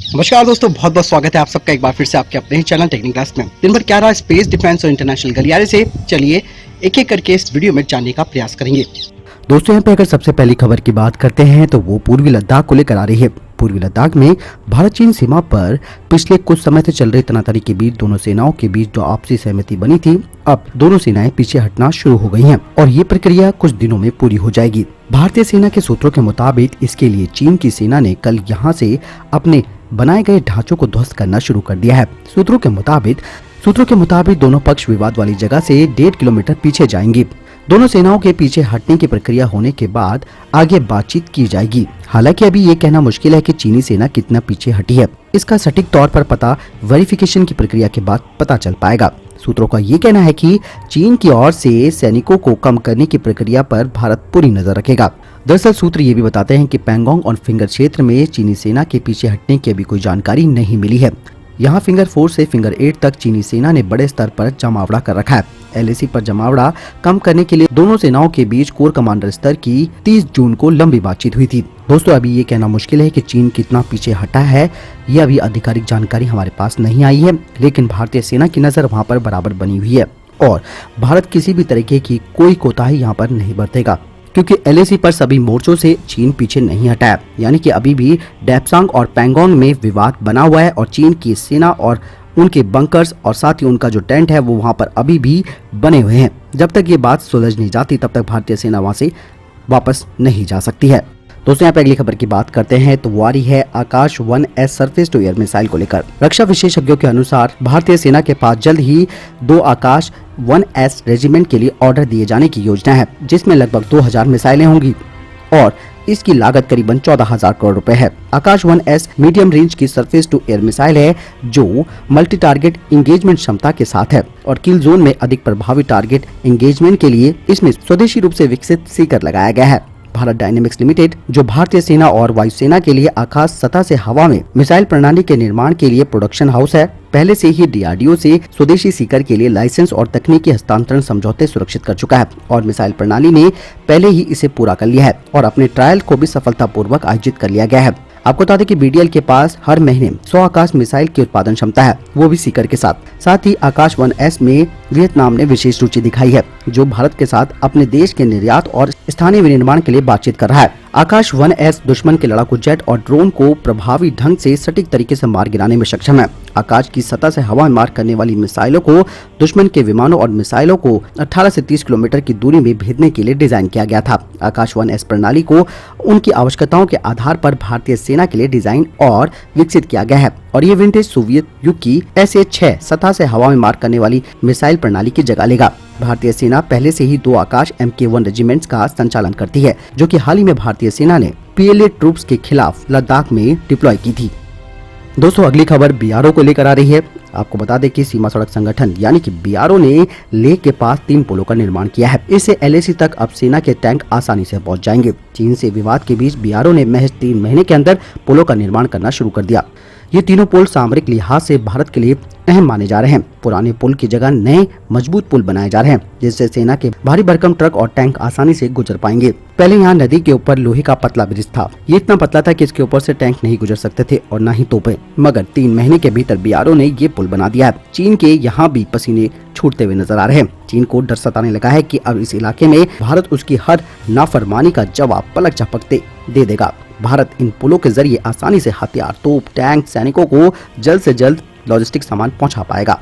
नमस्कार दोस्तों, बहुत बहुत स्वागत है आप सबका एक बार फिर से आपके अपने ही चैनल टेक्निक क्लास में। दिन भर क्या रहा स्पेस, डिफेंस और इंटरनेशनल गलियारे से, चलिए एक एक करके इस वीडियो में जानने का प्रयास करेंगे। दोस्तों यहाँ पे अगर सबसे पहली खबर की बात करते हैं तो वो पूर्वी लद्दाख को लेकर आ रही है। पूर्वी लद्दाख में भारत चीन सीमा पर पिछले कुछ समय से चल रही तनातनी के बीच दोनों सेनाओं के बीच जो आपसी सहमति बनी थी, अब दोनों सेनाएं पीछे हटना शुरू हो गई हैं और ये प्रक्रिया कुछ दिनों में पूरी हो जाएगी। भारतीय सेना के सूत्रों के मुताबिक इसके लिए चीन की सेना ने कल यहाँ से अपने बनाए गए ढांचों को ध्वस्त करना शुरू कर दिया है। सूत्रों के मुताबिक दोनों पक्ष विवाद वाली जगह से 1.5 किलोमीटर पीछे जाएंगे। दोनों सेनाओं के पीछे हटने की प्रक्रिया होने के बाद आगे बातचीत की जाएगी। हालांकि अभी ये कहना मुश्किल है कि चीनी सेना कितना पीछे हटी है। इसका सटीक तौर पर पता वेरिफिकेशन की प्रक्रिया के बाद पता चल पाएगा। सूत्रों का ये कहना है कि चीन की ओर से सैनिकों को कम करने की प्रक्रिया पर भारत पूरी नजर रखेगा। दरअसल सूत्र ये भी बताते हैं कि पैंगोंग और फिंगर क्षेत्र में चीनी सेना के पीछे हटने की अभी कोई जानकारी नहीं मिली है। यहाँ फिंगर 4 से फिंगर 8 तक चीनी सेना ने बड़े स्तर पर जमावड़ा कर रखा है। एलएसी पर जमावड़ा कम करने के लिए दोनों सेनाओं के बीच कोर कमांडर स्तर की 30 जून को लंबी बातचीत हुई थी। दोस्तों अभी ये कहना मुश्किल है कि चीन कितना पीछे हटा है, ये अभी आधिकारिक जानकारी हमारे पास नहीं आई है, लेकिन भारतीय सेना की नजर वहाँ पर बराबर बनी हुई है और भारत किसी भी तरीके की कोई कोताही यहाँ पर नहीं बरतेगा, क्योंकि एलएसी पर सभी मोर्चों से चीन पीछे नहीं हटा है। यानी कि अभी भी डेप्सांग और पैंगोंग में विवाद बना हुआ है और चीन की सेना और उनके बंकर्स और साथ ही उनका जो टेंट है वो वहां पर अभी भी बने हुए हैं। जब तक ये बात सुलझ नहीं जाती तब तक भारतीय सेना वहां से वापस नहीं जा सकती है। दोस्तों यहाँ पे अगली खबर की बात करते हैं तो वो आ रही है Akash 1S surface to air missile को लेकर। रक्षा विशेषज्ञों के अनुसार भारतीय सेना के पास जल्द ही 2 आकाश 1S रेजिमेंट के लिए ऑर्डर दिए जाने की योजना है, जिसमें लगभग 2000 मिसाइलें होंगी और इसकी लागत करीबन 14,000 करोड़ रुपए है। आकाश 1S मीडियम रेंज की सरफेस टू एयर मिसाइल है जो मल्टी टारगेट इंगेजमेंट क्षमता के साथ है और किल जोन में अधिक प्रभावी टारगेट इंगेजमेंट के लिए इसमें स्वदेशी रूप से विकसित सीकर लगाया गया है। भारत डायनेमिक्स लिमिटेड जो भारतीय सेना और वायुसेना के लिए आकाश सतह से हवा में मिसाइल प्रणाली के निर्माण के लिए प्रोडक्शन हाउस है, पहले से ही डीआरडीओ से स्वदेशी सीकर के लिए लाइसेंस और तकनीकी हस्तांतरण समझौते सुरक्षित कर चुका है और मिसाइल प्रणाली ने पहले ही इसे पूरा कर लिया है और अपने ट्रायल को भी सफलतापूर्वक आयोजित कर लिया गया है। आपको बता दें कि बीडीएल के पास हर महीने 100 आकाश मिसाइल की उत्पादन क्षमता है, वो भी सीकर के साथ ही आकाश 1S में वियतनाम ने विशेष रुचि दिखाई है, जो भारत के साथ अपने देश के निर्यात और स्थानीय विनिर्माण के लिए बातचीत कर रहा है। आकाश 1S दुश्मन के लड़ाकू जेट और ड्रोन को प्रभावी ढंग से सटीक तरीके से मार गिराने में सक्षम है। आकाश की सतह से हवा में मार करने वाली मिसाइलों को दुश्मन के विमानों और मिसाइलों को 18 से 30 किलोमीटर की दूरी में भेजने के लिए डिजाइन किया गया था। आकाश 1S प्रणाली को उनकी आवश्यकताओं के आधार पर भारतीय सेना के लिए डिजाइन और विकसित किया गया है और ये विंटेज सोवियत युग की SA-6 सतह से हवा में मार करने वाली मिसाइल प्रणाली की जगह लेगा। भारतीय सेना पहले से ही 2 आकाश MK1 रेजिमेंट्स का संचालन करती है, जो कि हाल ही में भारतीय सेना ने PLA ट्रूप्स के खिलाफ लद्दाख में डिप्लॉय की थी। दोस्तों अगली खबर BRO को लेकर आ रही है। आपको बता दें कि सीमा सड़क संगठन यानी कि BRO ने लेह के पास 3 पुलों का निर्माण किया है। इससे LAC तक अब सेना के टैंक आसानी से पहुंच जाएंगे। चीन से विवाद के बीच BRO ने महज 3 महीने के अंदर पुलों का निर्माण करना शुरू कर दिया। ये तीनों पुल सामरिक लिहाज से भारत के लिए अहम माने जा रहे हैं। पुराने पुल की जगह नए मजबूत पुल बनाए जा रहे हैं, जिससे सेना के भारी भरकम ट्रक और टैंक आसानी से गुजर पाएंगे। पहले यहाँ नदी के ऊपर लोहे का पतला ब्रिज था। ये इतना पतला था कि इसके ऊपर से टैंक नहीं गुजर सकते थे और न ही तोपें, मगर 3 महीने के भीतर BRO ने ये पुल बना दिया है। चीन के यहाँ भी पसीने छूटते हुए नजर आ रहे हैं। चीन को डर सताने लगा है कि अब इस इलाके में भारत उसकी हर नाफरमानी का जवाब पलक झपकते दे देगा। भारत इन पुलों के जरिए आसानी से हथियार, तोप, टैंक, सैनिकों को जल्द से जल्द लॉजिस्टिक सामान पहुंचा पाएगा।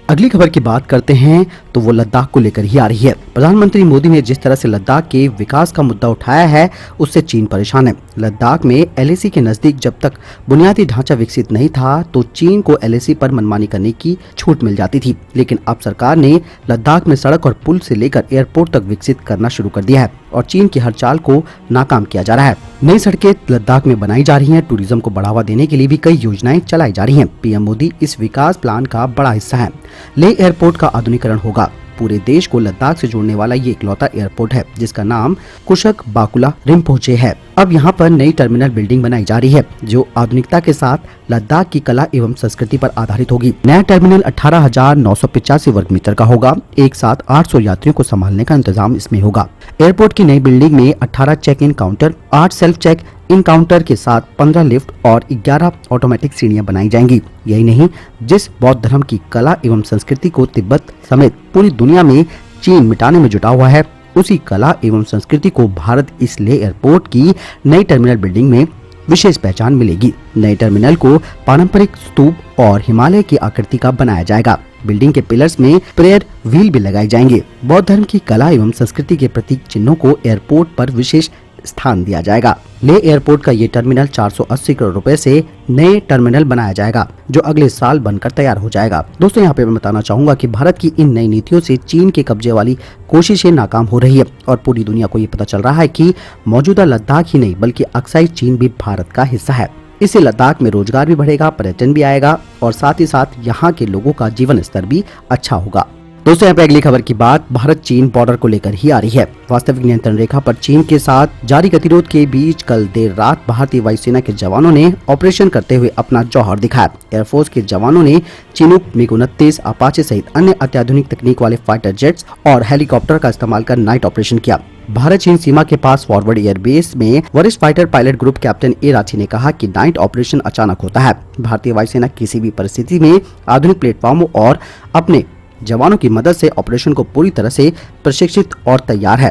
अगली खबर की बात करते हैं तो वो लद्दाख को लेकर ही आ रही है। प्रधानमंत्री मोदी ने जिस तरह से लद्दाख के विकास का मुद्दा उठाया है, उससे चीन परेशान है। लद्दाख में LAC के नजदीक जब तक बुनियादी ढांचा विकसित नहीं था तो चीन को LAC पर मनमानी करने की छूट मिल जाती थी, लेकिन अब सरकार ने लद्दाख में सड़क और पुल से लेकर एयरपोर्ट तक विकसित करना शुरू कर दिया है और चीन की हर चाल को नाकाम किया जा रहा है। नई सड़कें लद्दाख में बनाई जा रही हैं। टूरिज्म को बढ़ावा देने के लिए भी कई योजनाएं चलाई जा रही हैं। PM मोदी इस विकास प्लान का बड़ा हिस्सा है। लेह एयरपोर्ट का आधुनिकीकरण होगा। पूरे देश को लद्दाख से जोड़ने वाला ये इकलौता एयरपोर्ट है, जिसका नाम कुशक बाकुला रिम्पोचे है। अब यहाँ पर नई टर्मिनल बिल्डिंग बनाई जा रही है जो आधुनिकता के साथ लद्दाख की कला एवं संस्कृति पर आधारित होगी। नया टर्मिनल 18,985 वर्ग मीटर का होगा। एक साथ 800 यात्रियों को संभालने का इंतजाम इसमें होगा। एयरपोर्ट की नई बिल्डिंग में 18 check in counter, 8 self check in counter के साथ 15 लिफ्ट और 11 ऑटोमेटिक सीढ़ियां बनाई जाएंगी। यही नहीं, जिस बौद्ध धर्म की कला एवं संस्कृति को तिब्बत समेत पूरी दुनिया में चीन मिटाने में जुटा हुआ है, उसी कला एवं संस्कृति को भारत इस ले एयरपोर्ट की नई टर्मिनल बिल्डिंग में विशेष पहचान मिलेगी। नए टर्मिनल को पारंपरिक स्तूप और हिमालय की आकृति का बनाया जाएगा। बिल्डिंग के पिलर्स में प्रेयर व्हील भी लगाए जाएंगे। बौद्ध धर्म की कला एवं संस्कृति के प्रतीक चिन्हों को एयरपोर्ट पर विशेष स्थान दिया जाएगा। ले एयरपोर्ट का ये टर्मिनल 480 करोड़ रुपए से नए टर्मिनल बनाया जाएगा जो अगले साल बनकर तैयार हो जाएगा। दोस्तों, यहाँ पे मैं बताना चाहूंगा कि भारत की इन नई नीतियों से चीन के कब्जे वाली कोशिशें नाकाम हो रही है और पूरी दुनिया को ये पता चल रहा है कि मौजूदा लद्दाख ही नहीं बल्कि अक्साई चीन भी भारत का हिस्सा है। इससे लद्दाख में रोजगार भी बढ़ेगा, पर्यटन भी आएगा और साथ ही साथ यहाँ के लोगों का जीवन स्तर भी अच्छा होगा। दोस्तों, यहाँ पे अगली खबर की बात भारत चीन बॉर्डर को लेकर ही आ रही है। वास्तविक नियंत्रण रेखा पर चीन के साथ जारी गतिरोध के बीच कल देर रात भारतीय वायुसेना के जवानों ने ऑपरेशन करते हुए अपना जौहर दिखाया। एयरफोर्स के जवानों ने चिनूक, मिग-29, अपाचे सहित अन्य अत्याधुनिक तकनीक वाले फाइटर जेट्स और हेलीकॉप्टर का इस्तेमाल कर नाइट ऑपरेशन किया। भारत चीन सीमा के पास फॉरवर्ड एयरबेस में वरिष्ठ फाइटर पायलट ग्रुप कैप्टन ए राठी ने कहा कि नाइट ऑपरेशन अचानक होता है। भारतीय वायुसेना किसी भी परिस्थिति में आधुनिक प्लेटफॉर्मों और अपने जवानों की मदद से ऑपरेशन को पूरी तरह से प्रशिक्षित और तैयार है।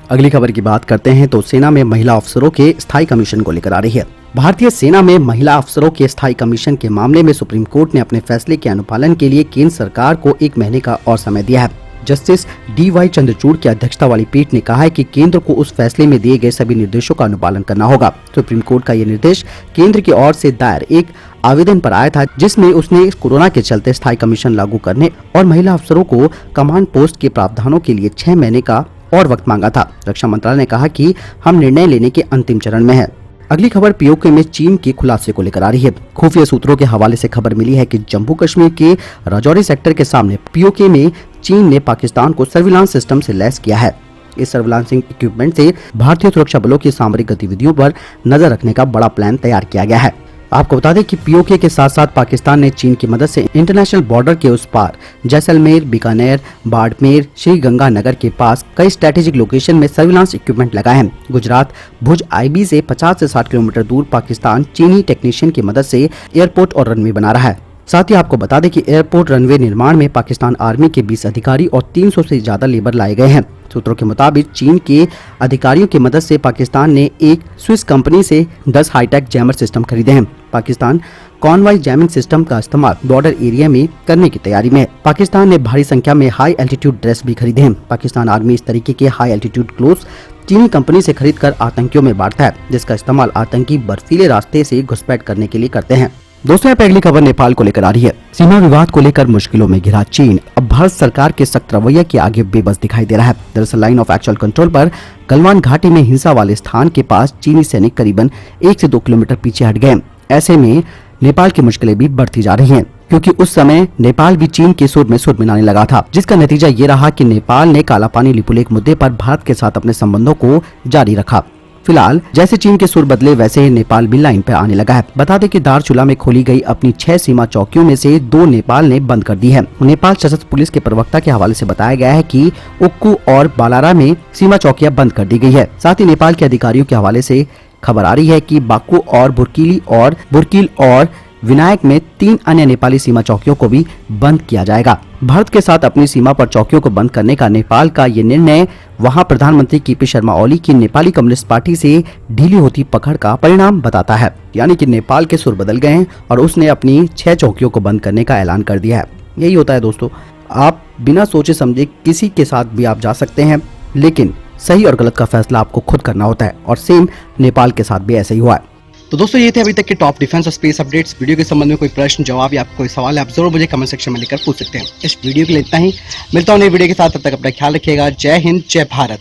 अगली खबर की बात करते हैं तो सेना में महिला अफसरों के स्थायी कमीशन को लेकर आ रही है। भारतीय सेना में महिला अफसरों के स्थायी कमीशन के मामले में सुप्रीम कोर्ट ने अपने फैसले के अनुपालन के लिए केंद्र सरकार को 1 महीने का और समय दिया है। जस्टिस DY चंद्रचूड़ की अध्यक्षता वाली पीठ ने कहा है कि केंद्र को उस फैसले में दिए गए सभी निर्देशों का अनुपालन करना होगा। सुप्रीम कोर्ट का ये निर्देश केंद्र की ओर से दायर एक आवेदन पर आया था जिसमें उसने कोरोना के चलते स्थायी कमीशन लागू करने और महिला अफसरों को कमांड पोस्ट के प्रावधानों के लिए 6 महीने का और वक्त मांगा था। रक्षा मंत्रालय ने कहा कि हम निर्णय लेने के अंतिम चरण में है। अगली खबर पीओके में चीन के खुलासे को लेकर आ रही है। खुफिया सूत्रों के हवाले से खबर मिली है कि जम्मू कश्मीर के राजौरी सेक्टर के सामने पीओके में चीन ने पाकिस्तान को सर्विलांस सिस्टम से लैस किया है। इस सर्विलांसिंग इक्विपमेंट से भारतीय सुरक्षा बलों की सामरिक गतिविधियों पर नजर रखने का बड़ा प्लान तैयार किया गया है। आपको बता दें कि पीओके के साथ साथ पाकिस्तान ने चीन की मदद से इंटरनेशनल बॉर्डर के उस पार जैसलमेर, बीकानेर, बाड़मेर, श्री गंगानगर के पास कई स्ट्रेटेजिक लोकेशन में सर्विलांस इक्विपमेंट लगाए हैं। गुजरात भुज IB से 50 से 60 किलोमीटर दूर पाकिस्तान चीनी टेक्नीशियन की मदद से एयरपोर्ट और रनवे बना रहा है। साथ ही आपको बता दें कि एयरपोर्ट रनवे निर्माण में पाकिस्तान आर्मी के 20 अधिकारी और 300 से ज्यादा लेबर लाए गए हैं। सूत्रों के मुताबिक चीन के अधिकारियों की मदद से पाकिस्तान ने एक स्विस कंपनी से 10 हाईटेक जैमर सिस्टम खरीदे हैं। पाकिस्तान कॉनवाई जैमिंग सिस्टम का इस्तेमाल बॉर्डर एरिया में करने की तैयारी में है। पाकिस्तान ने भारी संख्या में हाई एल्टीट्यूड ड्रेस भी खरीदे हैं। पाकिस्तान आर्मी इस तरीके के हाई एल्टीट्यूड क्लोथ्स चीनी कंपनी से खरीदकर आतंकियों में बांटता है, जिसका इस्तेमाल आतंकी बर्फीले रास्ते से घुसपैठ करने के लिए करते हैं। दोस्तों, यहाँ पे अगली खबर नेपाल को लेकर आ रही है। सीमा विवाद को लेकर मुश्किलों में घिरा चीन अब भारत सरकार के सख्त रवैये के आगे बेबस दिखाई दे रहा है। दरअसल लाइन ऑफ एक्चुअल कंट्रोल पर गलवान घाटी में हिंसा वाले स्थान के पास चीनी सैनिक करीबन 1 से 2 किलोमीटर पीछे हट गए। ऐसे में नेपाल की मुश्किलें भी बढ़ती जा रही हैं, क्योंकि उस समय नेपाल भी चीन के सुर में सुर मिलाने लगा था, जिसका नतीजा ये रहा कि नेपाल ने कालापानी लिपुलेख मुद्दे पर भारत के साथ अपने संबंधों को जारी रखा। फिलहाल जैसे चीन के सुर बदले वैसे ही नेपाल भी लाइन पर आने लगा है। बता दें कि दारचूला में खोली गई अपनी 6 सीमा चौकियों में से 2 नेपाल ने बंद कर दी है। नेपाल सशस्त्र पुलिस के प्रवक्ता के हवाले से बताया गया है कि उक्कू और बालारा में सीमा चौकियां बंद कर दी गई है। साथ ही नेपाल के अधिकारियों के हवाले से खबर आ रही है कि बाक्कू और बुरकिल और विनायक में 3 अन्य नेपाली सीमा चौकियों को भी बंद किया जाएगा। भारत के साथ अपनी सीमा पर चौकियों को बंद करने का नेपाल का ये निर्णय वहां प्रधानमंत्री KP शर्मा ओली की नेपाली कम्युनिस्ट पार्टी से ढीली होती पकड़ का परिणाम बताता है। यानी कि नेपाल के सुर बदल गए हैं और उसने अपनी 6 चौकियों को बंद करने का ऐलान कर दिया है। यही होता है दोस्तों, आप बिना सोचे समझे किसी के साथ भी आप जा सकते हैं, लेकिन सही और गलत का फैसला आपको खुद करना होता है और सेम नेपाल के साथ भी ऐसा ही हुआ है। तो दोस्तों, ये थे अभी तक के टॉप डिफेंस और स्पेस अपडेट्स। वीडियो के संबंध में कोई प्रश्न, जवाब या आपको कोई सवाल है, आप जरूर मुझे कमेंट सेक्शन में लिखकर पूछ सकते हैं। इस वीडियो के लिए इतना ही। मिलता हूं नई वीडियो के साथ, तब तक अपना ख्याल रखिएगा। जय हिंद, जय भारत।